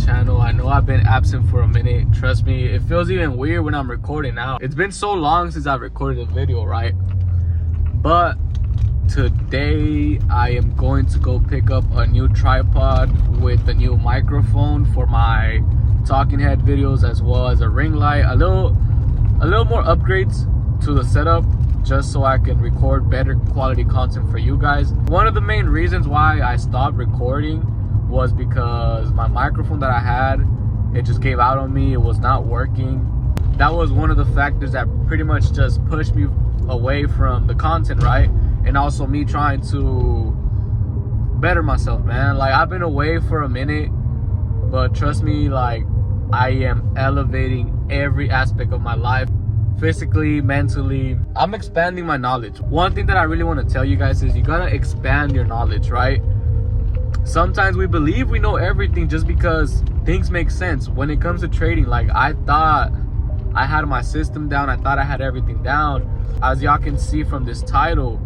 channel. I know I've been absent for a minute. Trust me, it feels even weird when I'm recording now. It's been so long since I've recorded a video, right? But today I am going to go pick up a new tripod with a new microphone for my talking head videos, as well as a ring light, a little more upgrades to the setup, just so I can record better quality content for you guys. One of the main reasons why I stopped recording was because my microphone that I had, it just gave out on me. It was not working. That was one of the factors that pretty much just pushed me away from the content, right? And also me trying to better myself, man. Like, I've been away for a minute, but trust me, like, I am elevating every aspect of my life, physically, mentally. I'm expanding my knowledge. One thing that I really want to tell you guys is you gotta expand your knowledge, right? Sometimes we believe we know everything just because things make sense. When it comes to trading, like, I thought I had my system down. I thought I had everything down. As y'all can see from this title,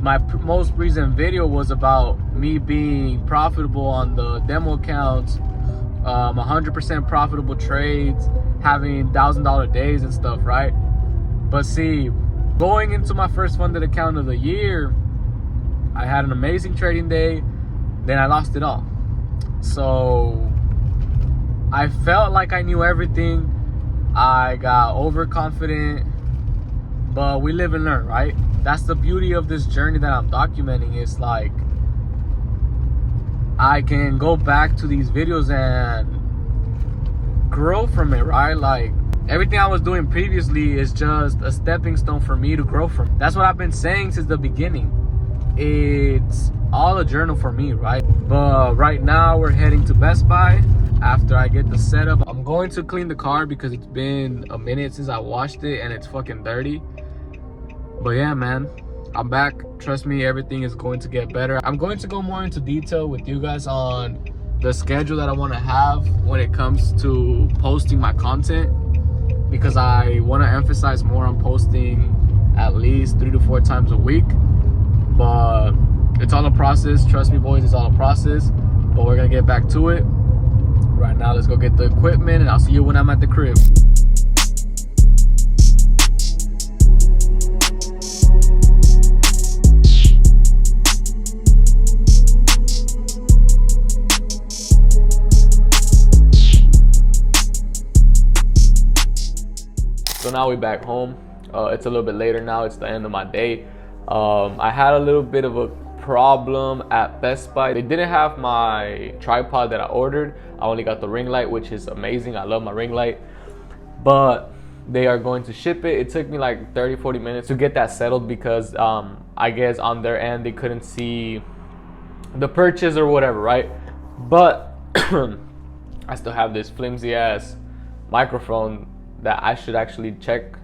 my most recent video was about me being profitable on the demo accounts, 100% profitable trades, having $1,000 days and stuff, right? But see, going into my first funded account of the year, I had an amazing trading day, then I lost it all. So I felt like I knew everything. I got overconfident, but we live and learn, right? That's the beauty of this journey that I'm documenting. It's like I can go back to these videos and grow from it, right? Like, everything I was doing previously is just a stepping stone for me to grow from. That's what I've been saying since the beginning. It's all a journal for me, right? But right now we're heading to Best Buy after I get the setup. I'm going to clean the car because it's been a minute since I washed it and it's fucking dirty. But yeah, man, I'm back. Trust me, everything is going to get better. I'm going to go more into detail with you guys on the schedule that I want to have when it comes to posting my content, because I want to emphasize more on posting at least 3 to 4 times a week. But it's all a process. Trust me, boys, it's all a process. But we're gonna get back to it. Right now, let's go get the equipment, and I'll see you when I'm at the crib. So now we're back home. It's a little bit later now. It's the end of my day. I had a little bit of a problem at Best Buy. They didn't have my tripod that I ordered. I only got the ring light, which is amazing. I love my ring light. But they are going to ship it. It took me like 30-40 minutes to get that settled because I guess on their end they couldn't see the purchase or whatever, right? But I still have this flimsy ass microphone that I should actually check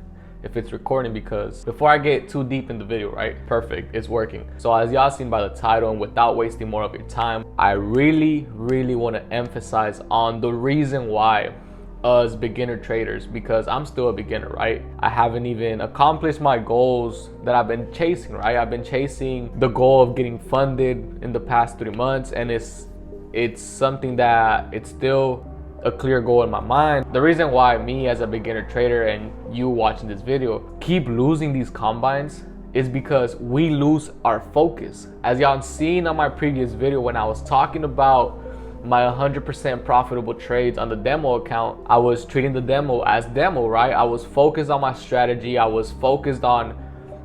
if it's recording, because before I get too deep in the video, right? Perfect, it's working. So as y'all seen by the title, and without wasting more of your time, I really want to emphasize on the reason why us beginner traders, because I'm still a beginner, right? I haven't even accomplished my goals that I've been chasing, right? I've been chasing the goal of getting funded in the past 3 months, and it's something that it's still a clear goal in my mind. The reason why me as a beginner trader and you watching this video keep losing these combines is because we lose our focus. As y'all seen on my previous video when I was talking about my 100% profitable trades on the demo account, I was treating the demo as demo, right? I was focused on my strategy. I was focused on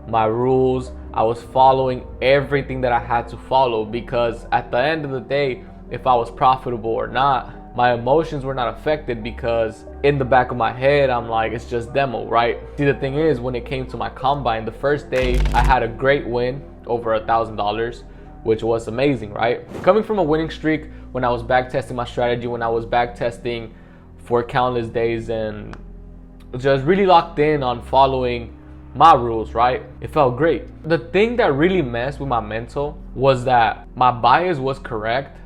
my rules. I was following everything that I had to follow, because at the end of the day, if I was profitable or not, my emotions were not affected, because in the back of my head, I'm like, it's just demo, right? See, the thing is, when it came to my combine, the first day I had a great win over $1,000, which was amazing, right? Coming from a winning streak, when I was back testing my strategy, when I was back testing for countless days and just really locked in on following my rules, right? It felt great. The thing that really messed with my mental was that my bias was correct,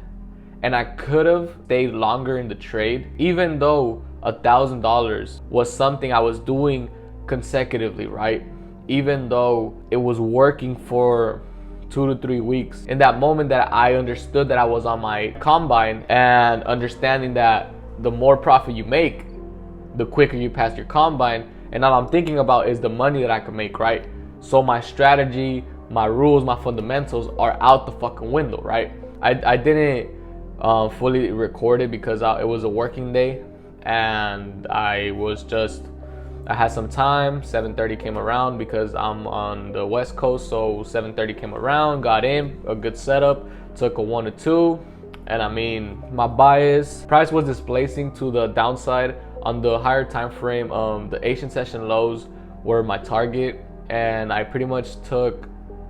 and I could have stayed longer in the trade, even though $1,000 was something I was doing consecutively, right? Even though it was working for 2 to 3 weeks. In that moment that I understood that I was on my combine, and understanding that the more profit you make, the quicker you pass your combine. And all I'm thinking about is the money that I can make, right? So my strategy, my rules, my fundamentals are out the fucking window, right? I didn't fully record it because it was a working day, and I had some time. 7:30 came around because I'm on the West Coast, so 7:30 came around, got in, a good setup, took a 1 to 2, and I mean, my price was displacing to the downside on the higher time frame. The Asian session lows were my target, and I pretty much took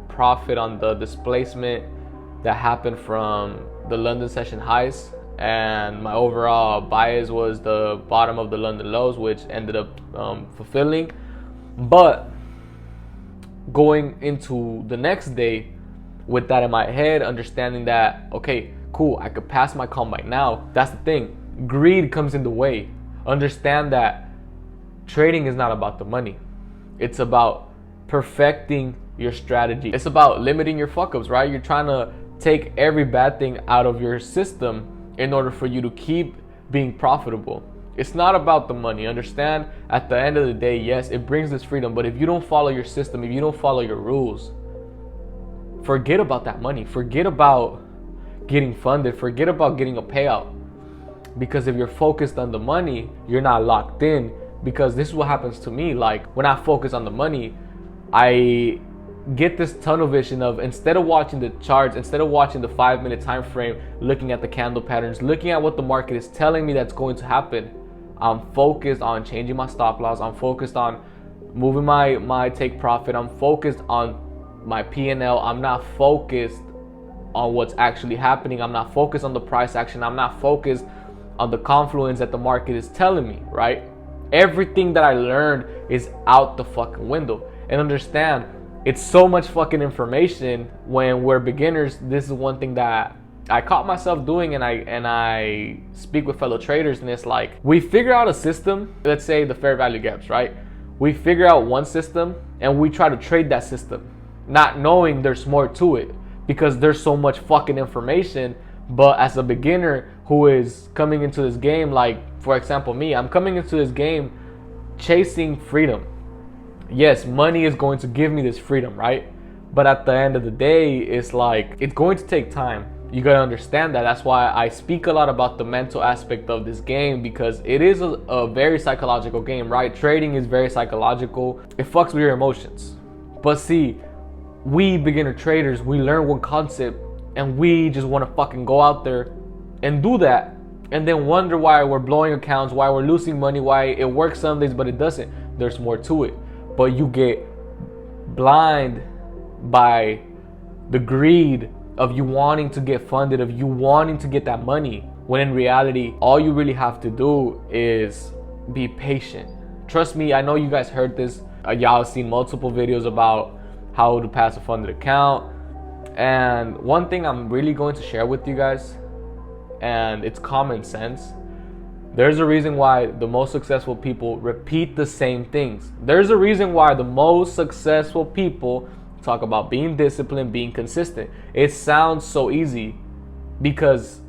profit on the displacement that happened from the London session highs, and my overall bias was the bottom of the London lows, which ended up fulfilling. But going into the next day with that in my head, understanding that, okay, cool, I could pass my combine now. That's the thing. Greed comes in the way. Understand that trading is not about the money. It's about perfecting your strategy. It's about limiting your fuck ups, right? You're trying to take every bad thing out of your system in order for you to keep being profitable. It's not about the money. Understand, at the end of the day, yes, it brings this freedom, but if you don't follow your system, if you don't follow your rules, forget about that money. Forget about getting funded. Forget about getting a payout. Because if you're focused on the money, you're not locked in. Because this is what happens to me. Like, when I focus on the money, I get this tunnel vision of, instead of watching the charts, instead of watching the 5-minute time frame, looking at the candle patterns, looking at what the market is telling me that's going to happen, I'm focused on changing my stop loss. I'm focused on moving my take profit. I'm focused on my P&L. I'm not focused on what's actually happening. I'm not focused on the price action. I'm not focused on the confluence that the market is telling me, right? Everything that I learned is out the fucking window. And understand, it's so much fucking information when we're beginners. This is one thing that I caught myself doing, and I speak with fellow traders, and it's like, we figure out a system, let's say the fair value gaps, right? We figure out one system and we try to trade that system, not knowing there's more to it because there's so much fucking information. But as a beginner who is coming into this game, like for example me, I'm coming into this game chasing freedom. Yes, money is going to give me this freedom, right? But at the end of the day, it's like, it's going to take time. You gotta understand that. That's why I speak a lot about the mental aspect of this game, because it is a very psychological game, right? Trading is very psychological. It fucks with your emotions. But see, we beginner traders, we learn one concept and we just want to fucking go out there and do that, and then wonder why we're blowing accounts, why we're losing money, why it works some days but it doesn't. There's more to it. But you get blind by the greed of you wanting to get funded, of you wanting to get that money, when in reality, all you really have to do is be patient. Trust me, I know you guys heard this. Y'all have seen multiple videos about how to pass a funded account. And one thing I'm really going to share with you guys, and it's common sense. There's a reason why the most successful people repeat the same things. There's a reason why the most successful people talk about being disciplined, being consistent. It sounds so easy because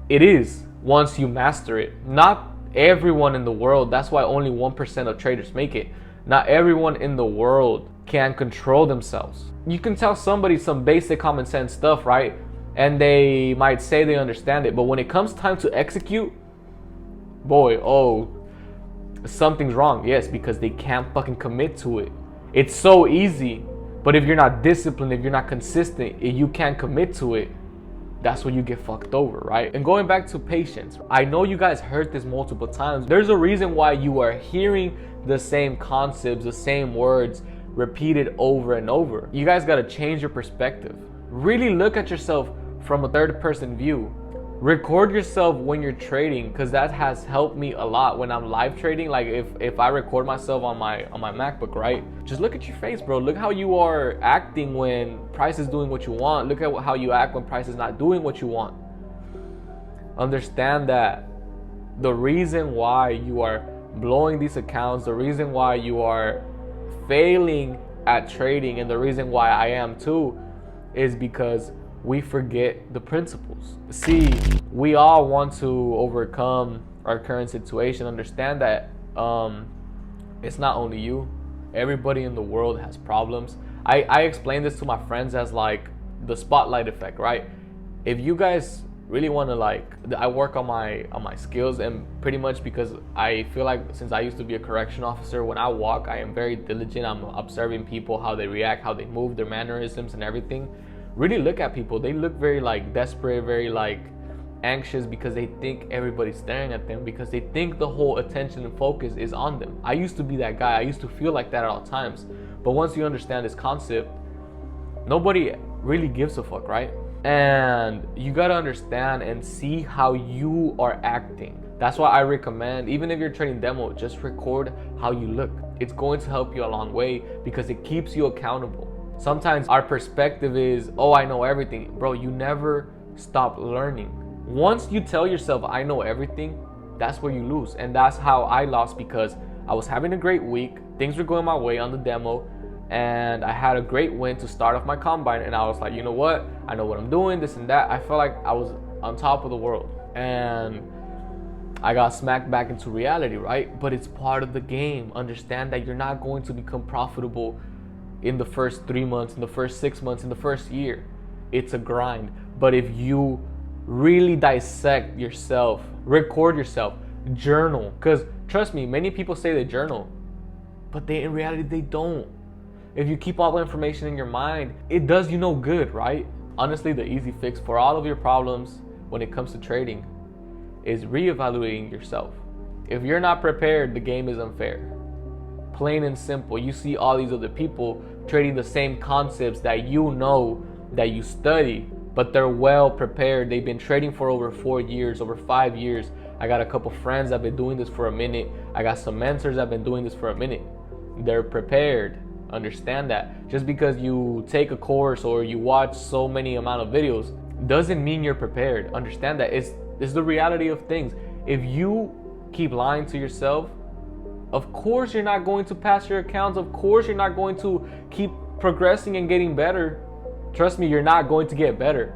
it is once you master it. Not everyone in the world, that's why only 1% of traders make it. Not everyone in the world can control themselves. You can tell somebody some basic common sense stuff, right? And they might say they understand it, but when it comes time to execute, boy, something's wrong. Yes, because they can't fucking commit to it. It's so easy, but if you're not disciplined, if you're not consistent, if you can't commit to it, that's when you get fucked over, right? And going back to patience, I know you guys heard this multiple times. There's a reason why you are hearing the same concepts, the same words repeated over and over. You guys got to change your perspective. Really look at yourself from a third-person view. Record yourself when you're trading, because that has helped me a lot when I'm live trading. Like if I record myself on my MacBook, right? Just look at your face, bro. Look how you are acting when price is doing what you want. Look at how you act when price is not doing what you want. Understand that the reason why you are blowing these accounts, the reason why you are failing at trading, and the reason why I am too, is because we forget the principles. See, we all want to overcome our current situation. Understand that it's not only you. Everybody in the world has problems. I explain this to my friends as like the spotlight effect, right? If you guys really want to, like, I work on my skills, and pretty much because I feel like since I used to be a correction officer, when I walk I am very diligent. I'm observing people, how they react, how they move, their mannerisms and everything. Really look at people. They look very like desperate, very like anxious, because they think everybody's staring at them, because they think the whole attention and focus is on them. I used to be that guy. I used to feel like that at all times. But once you understand this concept, nobody really gives a fuck, right? And you gotta understand and see how you are acting. That's why I recommend, even if you're trading demo, just record how you look. It's going to help you a long way because it keeps you accountable. Sometimes our perspective is, oh, I know everything. Bro, you never stop learning. Once you tell yourself, I know everything, that's where you lose. And that's how I lost, because I was having a great week. Things were going my way on the demo. And I had a great win to start off my combine. And I was like, you know what? I know what I'm doing, this and that. I felt like I was on top of the world. And I got smacked back into reality, right? But it's part of the game. Understand that you're not going to become profitable in the first 3 months, in the first 6 months, in the first year. It's a grind. But if you really dissect yourself, record yourself, journal. Because trust me, many people say they journal, but in reality they don't. If you keep all the information in your mind, it does you no good, right? Honestly, the easy fix for all of your problems when it comes to trading is reevaluating yourself. If you're not prepared, the game is unfair. Plain and simple. You see all these other people trading the same concepts that you know, that you study, but they're well prepared. They've been trading for over 4 years, over 5 years. I got a couple friends that have been doing this for a minute. I got some mentors that have been doing this for a minute. They're prepared. Understand that. Just because you take a course or you watch so many amount of videos doesn't mean you're prepared. Understand that. It's the reality of things. If you keep lying to yourself, of course you're not going to pass your accounts. Of course you're not going to keep progressing and getting better. Trust me, you're not going to get better.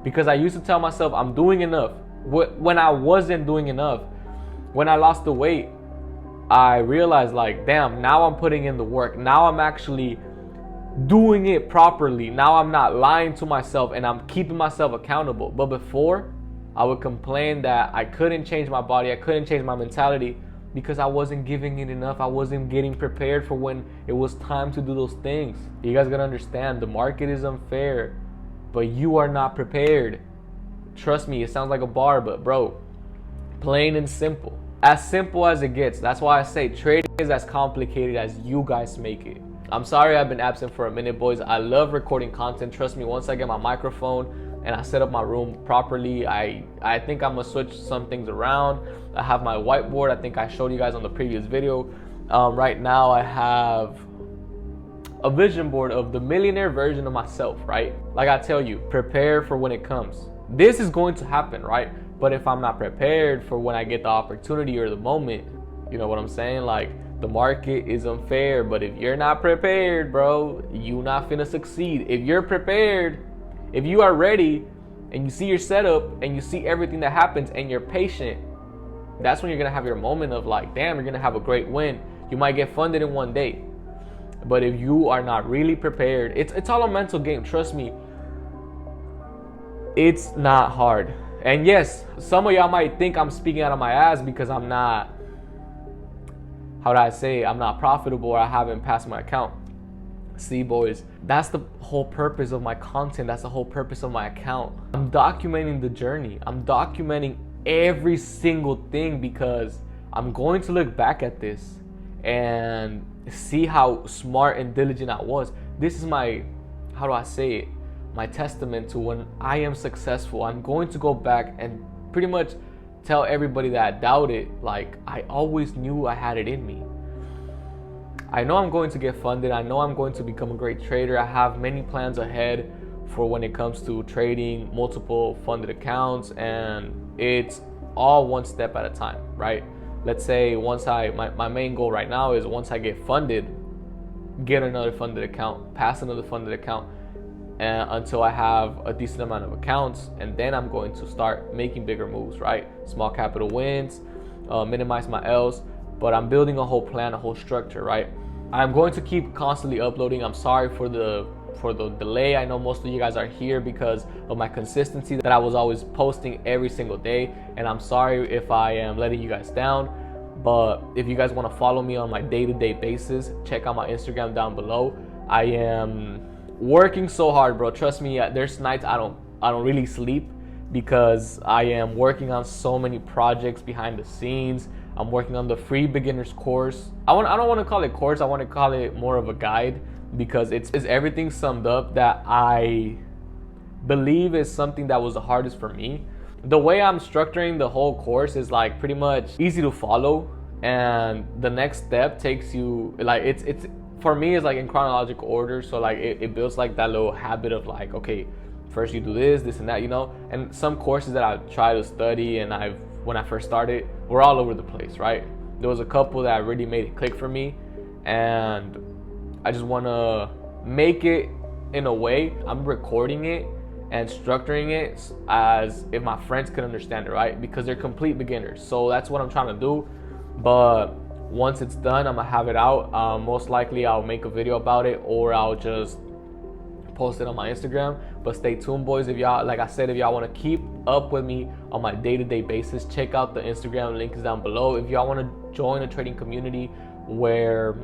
Because I used to tell myself I'm doing enough. When I wasn't doing enough, when I lost the weight, I realized, like, damn, now I'm putting in the work. Now I'm actually doing it properly. Now I'm not lying to myself and I'm keeping myself accountable. But before, I would complain that I couldn't change my body. I couldn't change my mentality because I wasn't giving it enough. I wasn't getting prepared for when it was time to do those things. You guys gotta understand, the market is unfair, but you are not prepared. Trust me, it sounds like a bar, but bro, plain and simple. As simple as it gets. That's why I say trading is as complicated as you guys make it. I'm sorry I've been absent for a minute, boys. I love recording content. Trust me, once I get my microphone and I set up my room properly, I think I'm gonna switch some things around. I have my whiteboard. I think I showed you guys on the previous video. Right now I have a vision board of the millionaire version of myself, right? Like I tell you, prepare for when it comes. This is going to happen, right? But if I'm not prepared for when I get the opportunity or the moment, you know what I'm saying? Like, the market is unfair, but if you're not prepared, bro, you not finna succeed. If you're prepared, if you are ready and you see your setup and you see everything that happens and you're patient, that's when you're gonna have your moment of like, damn, you're gonna have a great win. You might get funded in one day. But if you are not really prepared, it's all a mental game. Trust me, it's not hard. And yes, some of y'all might think I'm speaking out of my ass because I'm not, how do I say, I'm not profitable or I haven't passed my account. See, boys, that's the whole purpose of my content. That's the whole purpose of my account. I'm documenting the journey. I'm documenting every single thing because I'm going to look back at this and see how smart and diligent I was. This is my, how do I say it, my testament to when I am successful. I'm going to go back and pretty much tell everybody that doubted, like, I always knew I had it in me. I know I'm going to get funded. I know I'm going to become a great trader. I have many plans ahead for when it comes to trading multiple funded accounts, and it's all one step at a time, right? Let's say once my main goal right now is once I get funded, get another funded account, pass another funded account. and until I have a decent amount of accounts, and then I'm going to start making bigger moves, right? Small capital wins, minimize my L's, but I'm building a whole plan, a whole structure, right? I'm going to keep constantly uploading. I'm sorry for the delay. I know most of you guys are here because of my consistency, that I was always posting every single day, and I'm sorry if I am letting you guys down. But if you guys want to follow me on my day-to-day basis, check out my Instagram down below. I am working so hard, bro. Trust me, there's nights I don't really sleep because I am working on so many projects behind the scenes. I'm working on the free beginners course. I don't want to call it course. I want to call it more of a guide, because it's everything summed up that I believe is something that was the hardest for me. The way I'm structuring the whole course is like pretty much easy to follow, and the next step takes you like it's for me it's like in chronological order. So like it builds like that little habit of like, okay, first you do this and that, you know. And some courses that I try to study and when I first started were all over the place, right? There was a couple that really made it click for me, and I just want to make it in a way I'm recording it and structuring it as if my friends could understand it, right? Because they're complete beginners. So that's what I'm trying to do. But once it's done, I'm gonna have it out. Most likely I'll make a video about it, or I'll just post it on my Instagram. But stay tuned, boys. If y'all, like I said, if y'all want to keep up with me on my day-to-day basis, check out the Instagram, link is down below. If y'all want to join a trading community where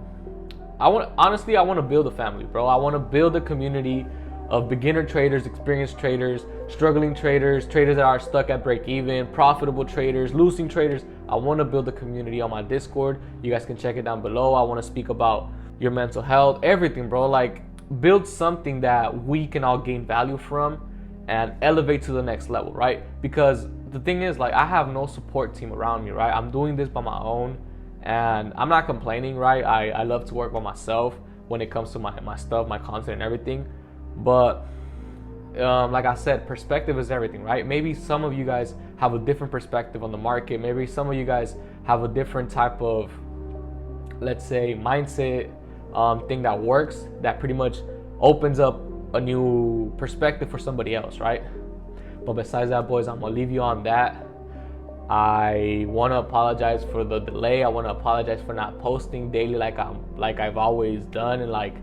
I want to build a family, bro. I want to build a community of beginner traders, experienced traders, struggling traders, traders that are stuck at break even, profitable traders, losing traders. I want to build a community on my Discord. You guys can check it down below. I want to speak about your mental health, everything, bro. Like, build something that we can all gain value from and elevate to the next level, right? Because the thing is, like, I have no support team around me, right? I'm doing this by my own, and I'm not complaining, right? I love to work by myself when it comes to my stuff, my content and everything. But like I said, perspective is everything, right? Maybe some of you guys have a different perspective on the market. Maybe some of you guys have a different type of, let's say, mindset thing that works, that pretty much opens up a new perspective for somebody else, right? But besides that, boys, I'm gonna leave you on that. I want to apologize for the delay. I want to apologize for not posting daily like I've always done, and like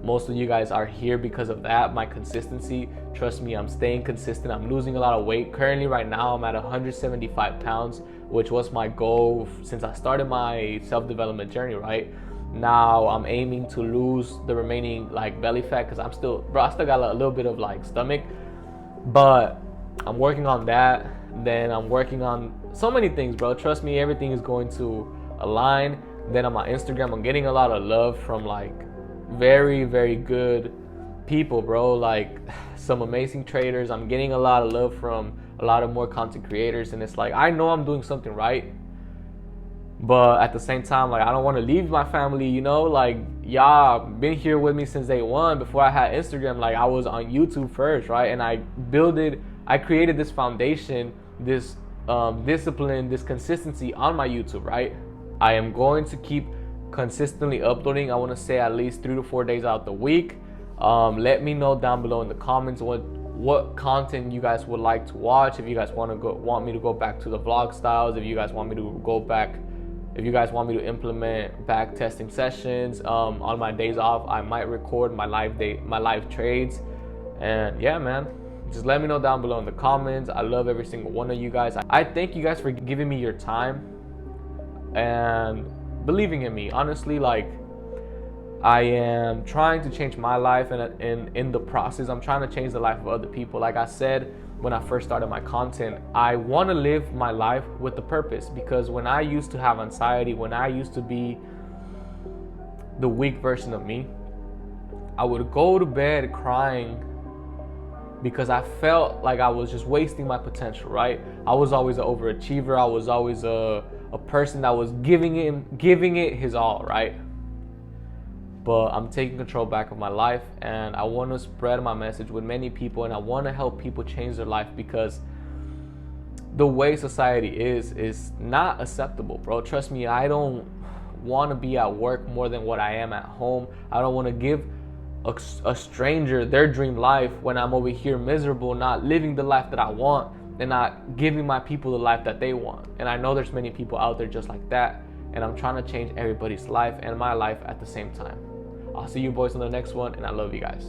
most of you guys are here because of that, my consistency. Trust me, I'm staying consistent. I'm losing a lot of weight. Currently, right now, I'm at 175 pounds, which was my goal since I started my self-development journey, right? Now, I'm aiming to lose the remaining like belly fat, because I still got a little bit of like stomach, but I'm working on that. Then I'm working on so many things, bro. Trust me, everything is going to align. Then on my Instagram, I'm getting a lot of love from like very, very good people, bro. Like some amazing traders. I'm getting a lot of love from a lot of more content creators, and it's like, I know I'm doing something right, but at the same time, like, I don't want to leave my family, you know. Like, y'all been here with me since day one. Before I had Instagram, like, I was on YouTube first, right? And I created this foundation, this discipline, this consistency on my YouTube, right? I am going to keep consistently uploading. I want to say at least 3 to 4 days out the week. Let me know down below in the comments what content you guys would like to watch. If you guys want me to go back to the vlog styles, if you guys want me to implement back testing sessions on my days off, I might record my live trades. And yeah, man, just let me know down below in the comments. I love every single one of you guys. I thank you guys for giving me your time and believing in me. Honestly, like, I am trying to change my life, and in the process, I'm trying to change the life of other people. Like I said when I first started my content, I want to live my life with a purpose, because when I used to have anxiety, when I used to be the weak version of me, I would go to bed crying because I felt like I was just wasting my potential, right? I was always an overachiever. I was always a person that was giving it his all, right? But I'm taking control back of my life, and I want to spread my message with many people, and I want to help people change their life, because the way society is not acceptable, bro. Trust me, I don't want to be at work more than what I am at home. I don't want to give a stranger their dream life when I'm over here miserable, not living the life that I want, and not giving my people the life that they want. And I know there's many people out there just like that, and I'm trying to change everybody's life and my life at the same time. I'll see you boys on the next one, and I love you guys.